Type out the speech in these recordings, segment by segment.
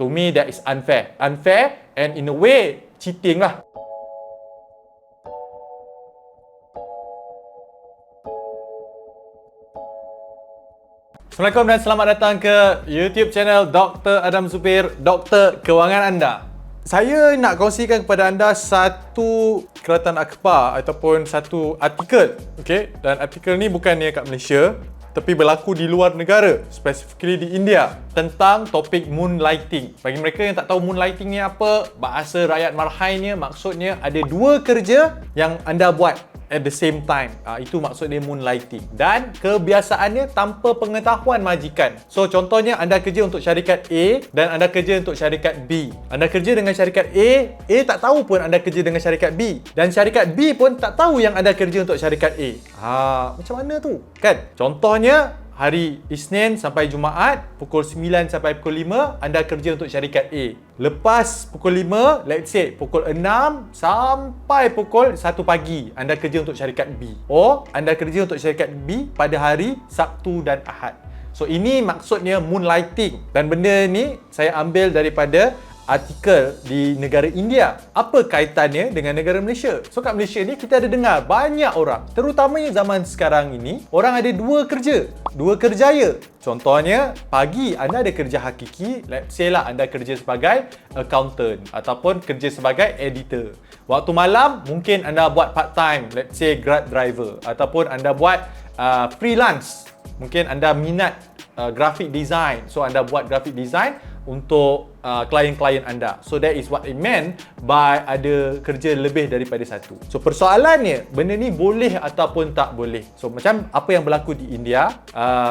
To me, that is unfair. Unfair and in a way, cheating lah. Assalamualaikum dan selamat datang ke YouTube channel Dr. Adam Zubir, Doktor Kewangan anda. Saya nak kongsikan kepada anda satu keratan akhbar ataupun satu artikel. Okay? Dan artikel ni bukannya kat Malaysia, tapi berlaku di luar negara, specifically di India, tentang topik moonlighting. Bagi mereka yang tak tahu moonlighting ni apa, bahasa rakyat marhainya maksudnya ada dua kerja yang anda buat at the same time. Itu maksudnya moonlighting. Dan kebiasaannya tanpa pengetahuan majikan. So contohnya anda kerja untuk syarikat A dan anda kerja untuk syarikat B. Anda kerja dengan syarikat A tak tahu pun anda kerja dengan syarikat B. Dan syarikat B pun tak tahu yang anda kerja untuk syarikat A. Macam mana tu? Kan? Contohnya hari Isnin sampai Jumaat pukul 9 sampai pukul 5 anda kerja untuk syarikat A. Lepas pukul 5, let's say pukul 6 sampai pukul 1 pagi anda kerja untuk syarikat B. Anda kerja untuk syarikat B pada hari Sabtu dan Ahad. So ini maksudnya moonlighting. Dan benda ni saya ambil daripada artikel di negara India. Apa kaitannya dengan negara Malaysia? So kat Malaysia ni kita ada dengar banyak orang, terutamanya zaman sekarang ini, orang ada dua kerjaya. Contohnya, pagi anda ada kerja hakiki, let's say lah anda kerja sebagai accountant ataupun kerja sebagai editor. Waktu malam mungkin anda buat part time, let's say Grab driver, ataupun anda buat freelance. Mungkin anda minat graphic design, so anda buat graphic design untuk klien-klien anda. So that is what it meant by ada kerja lebih daripada satu. So persoalannya, benda ni boleh ataupun tak boleh. So macam apa yang berlaku di India,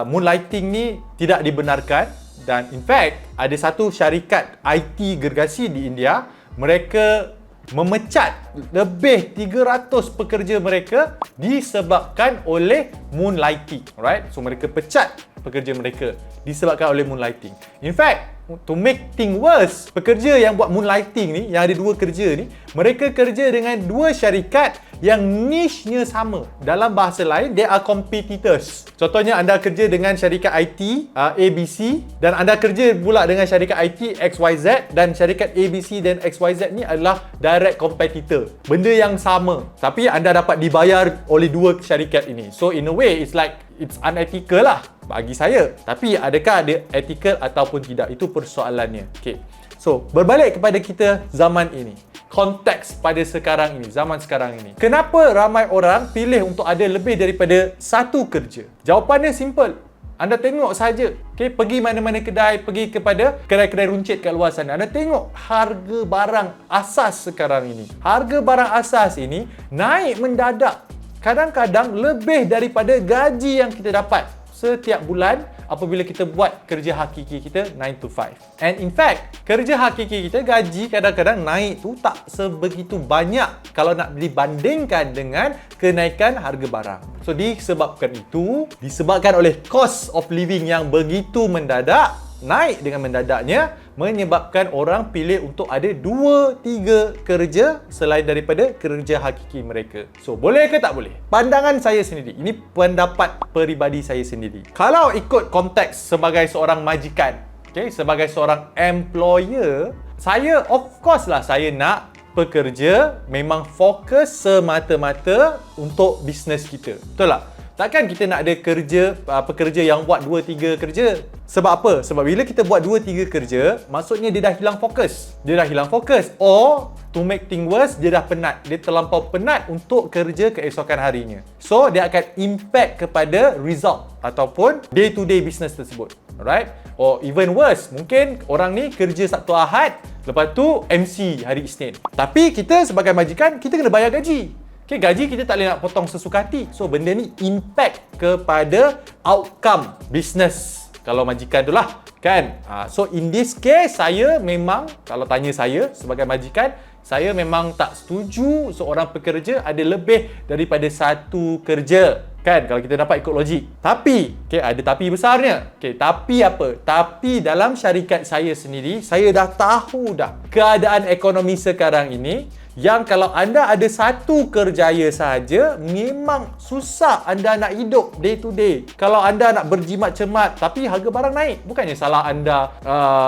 moonlighting ni tidak dibenarkan. Dan in fact, ada satu syarikat IT gergasi di India, mereka memecat lebih 300 pekerja mereka disebabkan oleh moonlighting. Alright? So mereka pecat pekerja mereka disebabkan oleh moonlighting. In fact, to make things worse, pekerja yang buat moonlighting ni, yang ada dua kerja ni, mereka kerja dengan dua syarikat yang niche-nya sama. Dalam bahasa lain, they are competitors. Contohnya anda kerja dengan syarikat IT ABC dan anda kerja pula dengan syarikat IT XYZ, dan syarikat ABC dan XYZ ni adalah direct competitor. Benda yang sama, tapi anda dapat dibayar oleh dua syarikat ini. So in a way, it's unethical lah bagi saya. Tapi adakah ada ethical ataupun tidak? Itu persoalannya. Okay. So, berbalik kepada kita zaman ini. Konteks pada sekarang ini, zaman sekarang ini. Kenapa ramai orang pilih untuk ada lebih daripada satu kerja? Jawapannya simple. Anda tengok saja. Okay, pergi mana-mana kedai, pergi kepada kedai-kedai runcit kat luar sana. Anda tengok harga barang asas sekarang ini. Harga barang asas ini naik mendadak. Kadang-kadang lebih daripada gaji yang kita dapat setiap bulan apabila kita buat kerja hakiki kita 9 to 5. And in fact, kerja hakiki kita gaji kadang-kadang naik tu tak sebegitu banyak kalau nak dibandingkan dengan kenaikan harga barang. So disebabkan oleh cost of living yang begitu mendadak, naik dengan mendadaknya, menyebabkan orang pilih untuk ada 2-3 kerja selain daripada kerja hakiki mereka. So, boleh ke tak boleh? Pandangan saya sendiri, ini pendapat peribadi saya sendiri. Kalau ikut konteks sebagai seorang majikan, okay, sebagai seorang employer, saya of course lah saya nak pekerja memang fokus semata-mata untuk bisnes kita. Betul tak? Takkan kita nak ada pekerja yang buat 2-3 kerja. Sebab apa? Sebab bila kita buat 2-3 kerja, maksudnya dia dah hilang fokus. Or, to make things worse, dia dah penat. Dia terlampau penat untuk kerja keesokan harinya. So, dia akan impact kepada result ataupun day-to-day business tersebut. Alright? Or even worse, mungkin orang ni kerja Sabtu Ahad, lepas tu MC hari Isnin. Tapi kita sebagai majikan, kita kena bayar gaji. Okay, gaji kita tak boleh nak potong sesuka hati. So, benda ni impact kepada outcome business. Kalau majikan tu lah, kan? So, in this case, saya memang, kalau tanya saya sebagai majikan, saya memang tak setuju seorang pekerja ada lebih daripada satu kerja. Kan? Kalau kita dapat ikut logik. Tapi, okay, ada tapi besarnya. Okay, tapi apa? Tapi dalam syarikat saya sendiri, saya dah tahu dah keadaan ekonomi sekarang ini yang kalau anda ada satu kerjaya sahaja, memang susah anda nak hidup day to day. Kalau anda nak berjimat cermat tapi harga barang naik, bukannya salah anda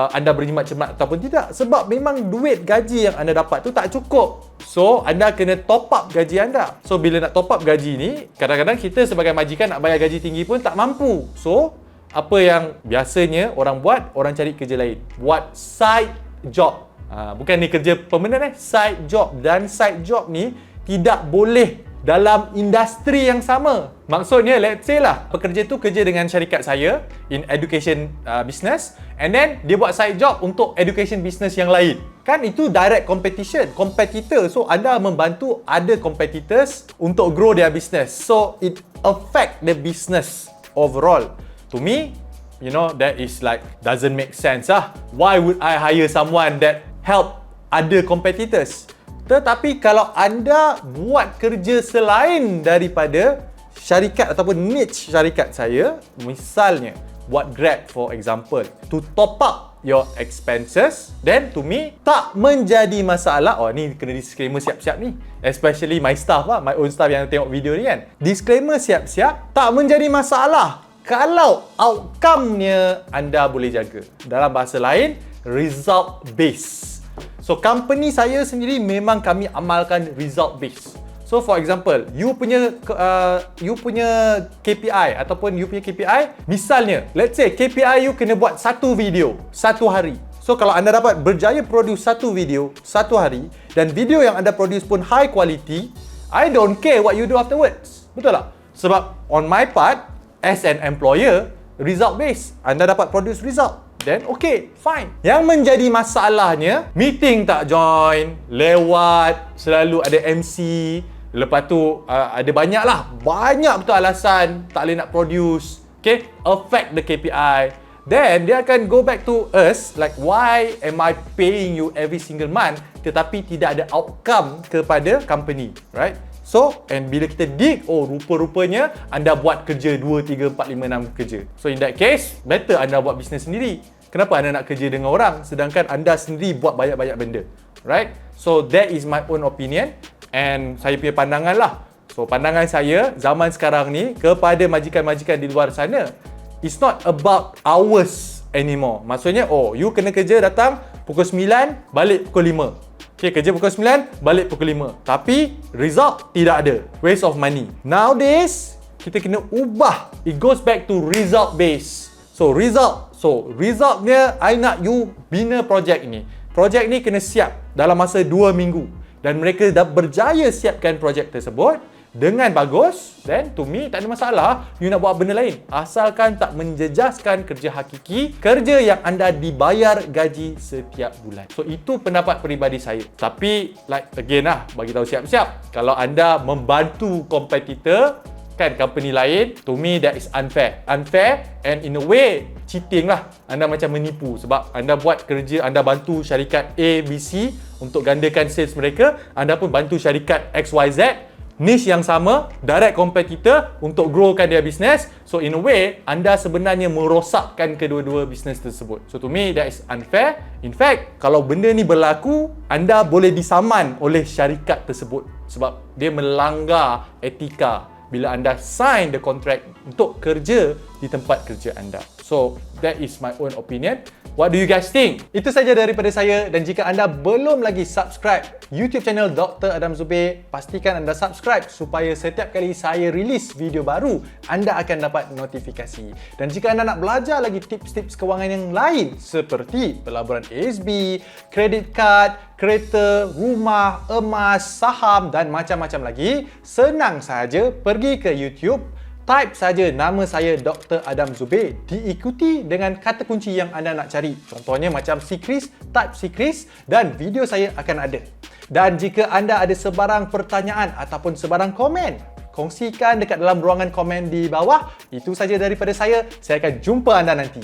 anda berjimat cermat ataupun tidak, sebab memang duit gaji yang anda dapat tu tak cukup. So, anda kena top up gaji anda. So, bila nak top up gaji ni, kadang-kadang kita sebagai majikan nak bayar gaji tinggi pun tak mampu. So, apa yang biasanya orang buat, orang cari kerja lain. Buat side job. Bukan ni kerja permanent side job. Dan side job ni tidak boleh dalam industri yang sama. Maksudnya, let's say lah, pekerja tu kerja dengan syarikat saya in education business, and then dia buat side job untuk education business yang lain. Kan itu direct competition, competitor. So, anda membantu other competitors untuk grow their business. So, it affect the business overall. To me, you know, that is like, doesn't make sense lah. Why would I hire someone that help other competitors? Tetapi kalau anda buat kerja selain daripada syarikat ataupun niche syarikat saya, misalnya buat Grab for example, to top up your expenses, then to me tak menjadi masalah. Oh, ni kena disclaimer siap-siap ni, especially my staff lah, my own staff yang tengok video ni kan. Disclaimer siap-siap, tak menjadi masalah kalau outcome-nya anda boleh jaga. Dalam bahasa lain, result based. So, company saya sendiri memang kami amalkan result based. So, for example, you punya KPI ataupun you punya KPI, misalnya, let's say KPI you kena buat satu video, satu hari. So, kalau anda dapat berjaya produce satu video, satu hari, dan video yang anda produce pun high quality, I don't care what you do afterwards. Betul tak? Sebab, on my part, as an employer, result based. Anda dapat produce result. Then okay, fine. Yang menjadi masalahnya, meeting tak join, lewat, selalu ada MC, lepas tu ada banyak betul alasan tak boleh nak produce. Okay, affect the KPI. Then dia akan go back to us like, why am I paying you every single month tetapi tidak ada outcome kepada company, right? So, and bila kita dig, oh rupa-rupanya anda buat kerja 2, 3, 4, 5, 6 kerja. So, in that case, better anda buat bisnes sendiri. Kenapa anda nak kerja dengan orang sedangkan anda sendiri buat banyak-banyak benda, right? So, that is my own opinion and saya punya pandangan lah. So, pandangan saya zaman sekarang ni kepada majikan-majikan di luar sana, it's not about hours anymore. Maksudnya, oh, you kena kerja datang pukul 9, balik pukul 5. Okay, kerja pukul 9, balik pukul 5. Tapi, result tidak ada. Waste of money. Nowadays, kita kena ubah. It goes back to result based. So, resultnya, I nak you bina projek ni. Projek ni kena siap dalam masa 2 minggu. Dan mereka dah berjaya siapkan projek tersebut dengan bagus, then to me tak ada masalah you nak buat benda lain. Asalkan tak menjejaskan kerja hakiki, kerja yang anda dibayar gaji setiap bulan. So, itu pendapat peribadi saya. Tapi, like again lah, bagi tahu siap-siap. Kalau anda membantu kompetitor, kan, company lain, to me that is unfair. Unfair and in a way, cheating lah. Anda macam menipu sebab anda buat kerja, anda bantu syarikat A, B, C untuk gandakan sales mereka. Anda pun bantu syarikat XYZ, niche yang sama, direct competitor untuk growkan dia business. So in a way, anda sebenarnya merosakkan kedua-dua business tersebut. So to me, that is unfair. In fact, kalau benda ni berlaku, anda boleh disaman oleh syarikat tersebut sebab dia melanggar etika bila anda sign the contract untuk kerja di tempat kerja anda. So, that is my own opinion. What do you guys think? Itu saja daripada saya, dan jika anda belum lagi subscribe YouTube channel Dr. Adam Zubir, pastikan anda subscribe supaya setiap kali saya release video baru, anda akan dapat notifikasi. Dan jika anda nak belajar lagi tips-tips kewangan yang lain seperti pelaburan ASB, credit card, kereta, rumah, emas, saham dan macam-macam lagi, senang sahaja pergi ke YouTube, type saja nama saya Dr. Adam Zubir, diikuti dengan kata kunci yang anda nak cari. Contohnya macam Sikris, type Sikris dan video saya akan ada. Dan jika anda ada sebarang pertanyaan ataupun sebarang komen, kongsikan dekat dalam ruangan komen di bawah. Itu saja daripada saya. Saya akan jumpa anda nanti.